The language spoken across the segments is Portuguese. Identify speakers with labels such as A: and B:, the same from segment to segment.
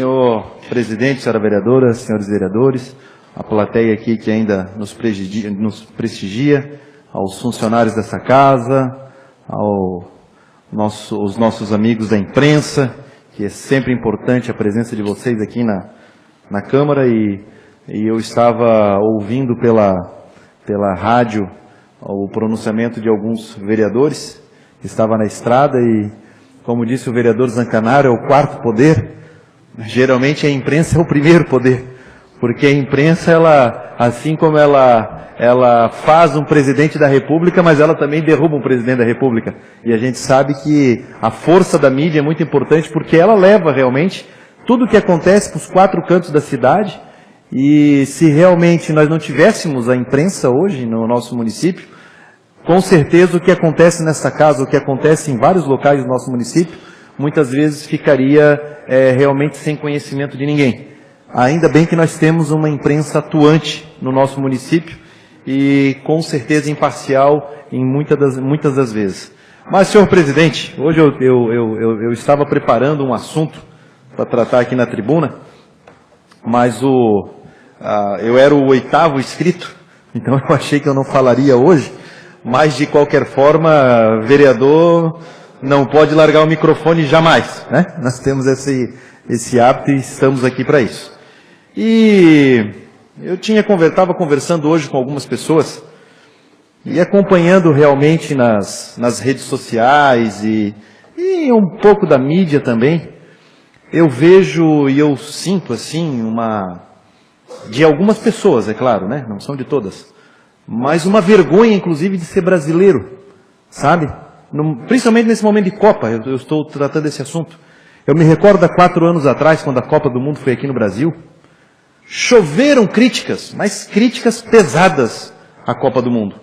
A: senhor presidente, senhora vereadora, senhores vereadores, a plateia aqui que ainda nos prestigia, aos funcionários dessa casa, os nossos amigos da imprensa, que é sempre importante a presença de vocês aqui na Câmara, e eu estava ouvindo pela rádio o pronunciamento de alguns vereadores, estava na estrada e, como disse o vereador Zancanaro, é o quarto poder. Geralmente a imprensa é o primeiro poder, porque a imprensa, ela, assim como ela faz um presidente da República, mas ela também derruba um presidente da República. E a gente sabe que a força da mídia é muito importante, porque ela leva realmente tudo o que acontece para os quatro cantos da cidade. E se realmente nós não tivéssemos a imprensa hoje no nosso município, com certeza o que acontece nessa casa, o que acontece em vários locais do nosso município, muitas vezes ficaria realmente sem conhecimento de ninguém. Ainda bem que nós temos uma imprensa atuante no nosso município e com certeza imparcial em muitas das vezes. Mas, senhor presidente, hoje eu estava preparando um assunto para tratar aqui na tribuna, mas eu era o 8º inscrito, então eu achei que eu não falaria hoje, mas de qualquer forma, vereador não pode largar o microfone jamais, né? Nós temos esse hábito e estamos aqui para isso. E eu estava conversando hoje com algumas pessoas e acompanhando realmente nas redes sociais e um pouco da mídia também, eu vejo e eu sinto assim de algumas pessoas, é claro, né? Não são de todas, mas uma vergonha inclusive de ser brasileiro, sabe? Principalmente nesse momento de Copa, eu estou tratando desse assunto. Eu me recordo há 4 anos atrás, quando a Copa do Mundo foi aqui no Brasil, choveram críticas, mas críticas pesadas à Copa do Mundo.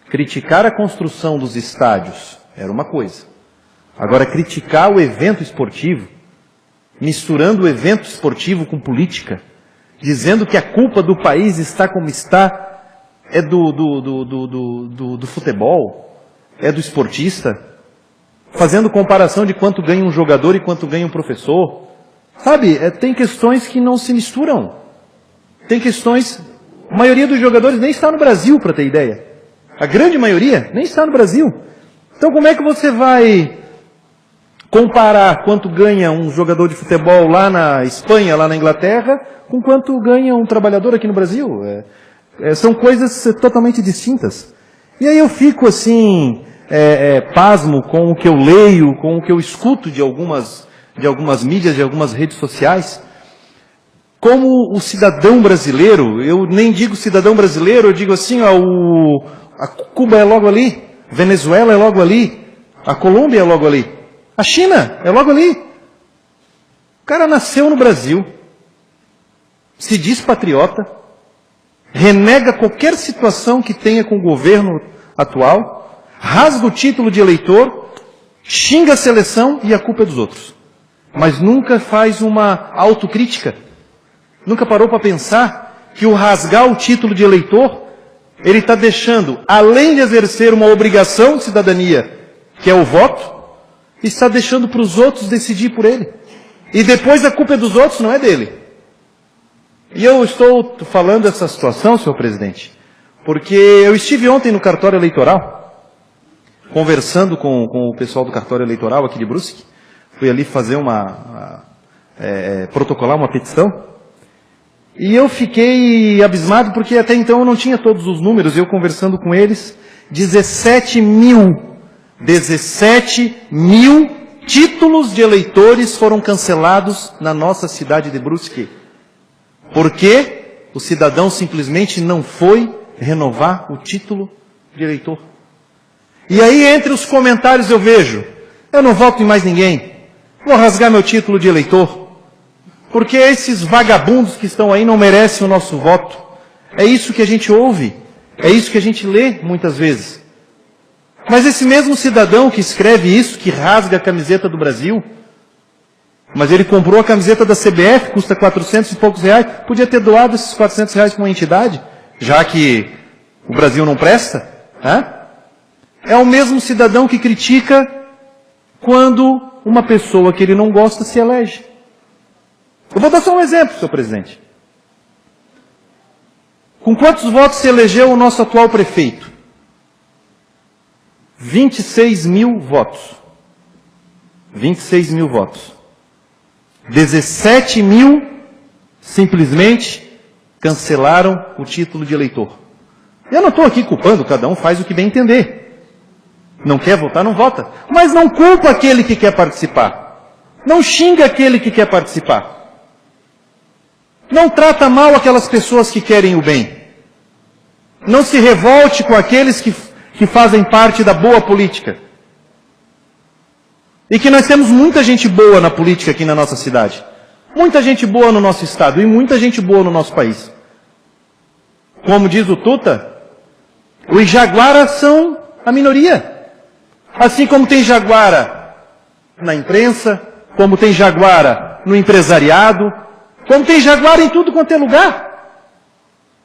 A: Criticar a construção dos estádios era uma coisa. Agora, criticar o evento esportivo, misturando o evento esportivo com política, dizendo que a culpa do país está como está, é do futebol, é do esportista, fazendo comparação de quanto ganha um jogador e quanto ganha um professor. Sabe, tem questões que não se misturam. Tem questões... A maioria dos jogadores nem está no Brasil, para ter ideia. A grande maioria nem está no Brasil. Então como é que você vai comparar quanto ganha um jogador de futebol lá na Espanha, lá na Inglaterra, com quanto ganha um trabalhador aqui no Brasil? São coisas totalmente distintas. E aí eu fico assim, pasmo com o que eu leio, com o que eu escuto de algumas mídias, de algumas redes sociais. Como o cidadão brasileiro, eu nem digo cidadão brasileiro, eu digo assim, a Cuba é logo ali, Venezuela é logo ali, a Colômbia é logo ali, a China é logo ali. O cara nasceu no Brasil, se diz patriota, renega qualquer situação que tenha com o governo atual, rasga o título de eleitor, xinga a seleção e a culpa é dos outros. Mas nunca faz uma autocrítica. Nunca parou para pensar que o rasgar o título de eleitor, ele está deixando, além de exercer uma obrigação de cidadania, que é o voto, está deixando para os outros decidir por ele. E depois a culpa é dos outros, não é dele. E eu estou falando dessa situação, senhor presidente, porque eu estive ontem no cartório eleitoral, conversando com o pessoal do cartório eleitoral aqui de Brusque. Fui ali fazer protocolar uma petição. E eu fiquei abismado, porque até então eu não tinha todos os números. Eu conversando com eles, 17 mil títulos de eleitores foram cancelados na nossa cidade de Brusque. Porque o cidadão simplesmente não foi renovar o título de eleitor. E aí, entre os comentários eu vejo, eu não voto em mais ninguém, vou rasgar meu título de eleitor, porque esses vagabundos que estão aí não merecem o nosso voto. É isso que a gente ouve, é isso que a gente lê muitas vezes. Mas esse mesmo cidadão que escreve isso, que rasga a camiseta do Brasil, mas ele comprou a camiseta da CBF, custa 400 e poucos reais, podia ter doado esses 400 reais para uma entidade, já que o Brasil não presta. É o mesmo cidadão que critica quando uma pessoa que ele não gosta se elege. Eu vou dar só um exemplo, senhor presidente. Com quantos votos se elegeu o nosso atual prefeito? 26 mil votos. 26 mil votos. 17 mil simplesmente cancelaram o título de eleitor. Eu não estou aqui culpando, cada um faz o que bem entender. Não quer votar, não vota. Mas não culpa aquele que quer participar. Não xinga aquele que quer participar. Não trata mal aquelas pessoas que querem o bem. Não se revolte com aqueles que fazem parte da boa política. E que nós temos muita gente boa na política aqui na nossa cidade. Muita gente boa no nosso estado e muita gente boa no nosso país. Como diz o Tuta, os jaguaras são a minoria. Assim como tem jaguara na imprensa, como tem jaguara no empresariado, como tem jaguara em tudo quanto é lugar.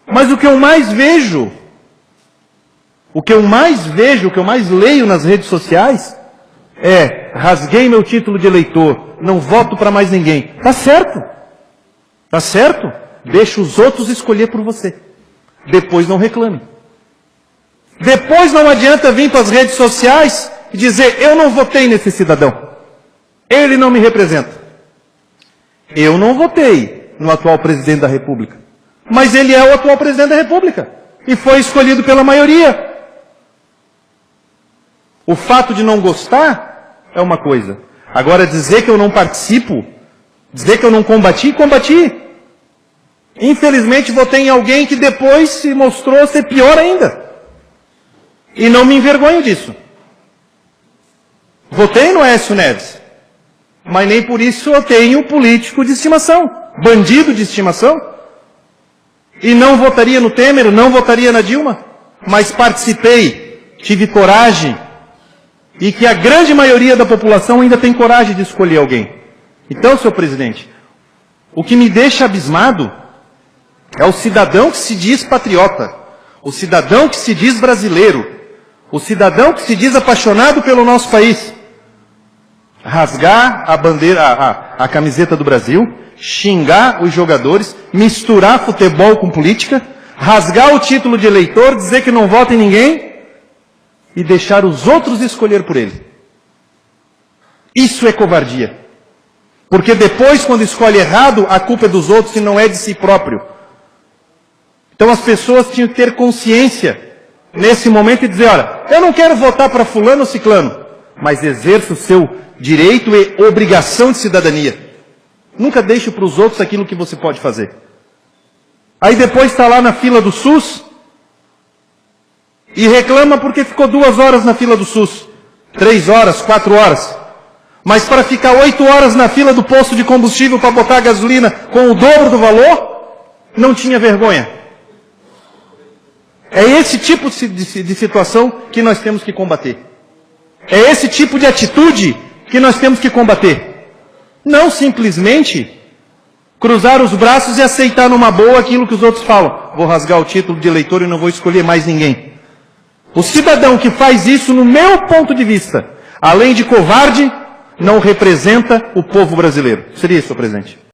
A: Mas o que eu mais vejo, o que eu mais leio nas redes sociais é: rasguei meu título de eleitor, não voto para mais ninguém. Tá certo. Tá certo. Deixa os outros escolher por você. Depois não reclame. Depois não adianta vir para as redes sociais e dizer: eu não votei nesse cidadão. Ele não me representa. Eu não votei no atual presidente da República. Mas ele é o atual presidente da República. E foi escolhido pela maioria. O fato de não gostar é uma coisa. Agora, dizer que eu não participo, dizer que eu não combati. Infelizmente, votei em alguém que depois se mostrou ser pior ainda. E não me envergonho disso. Votei no Aécio Neves. Mas nem por isso eu tenho político de estimação. Bandido de estimação. E não votaria no Temer, não votaria na Dilma. Mas participei, tive coragem. E que a grande maioria da população ainda tem coragem de escolher alguém. Então, senhor presidente, o que me deixa abismado é o cidadão que se diz patriota, o cidadão que se diz brasileiro, o cidadão que se diz apaixonado pelo nosso país, rasgar a bandeira, a camiseta do Brasil, xingar os jogadores, misturar futebol com política, rasgar o título de eleitor, dizer que não vota em ninguém, e deixar os outros escolher por ele. Isso é covardia. Porque depois, quando escolhe errado, a culpa é dos outros e não é de si próprio. Então as pessoas tinham que ter consciência nesse momento e dizer: olha, eu não quero votar para fulano ou ciclano, mas exerça o seu direito e obrigação de cidadania. Nunca deixe para os outros aquilo que você pode fazer. Aí depois está lá na fila do SUS, e reclama porque ficou 2 horas na fila do SUS, 3 horas, 4 horas. Mas para ficar 8 horas na fila do posto de combustível para botar gasolina com o dobro do valor, não tinha vergonha. É esse tipo de situação que nós temos que combater. É esse tipo de atitude que nós temos que combater. Não simplesmente cruzar os braços e aceitar numa boa aquilo que os outros falam. Vou rasgar o título de eleitor e não vou escolher mais ninguém. O cidadão que faz isso, no meu ponto de vista, além de covarde, não representa o povo brasileiro. Seria isso, senhor presidente.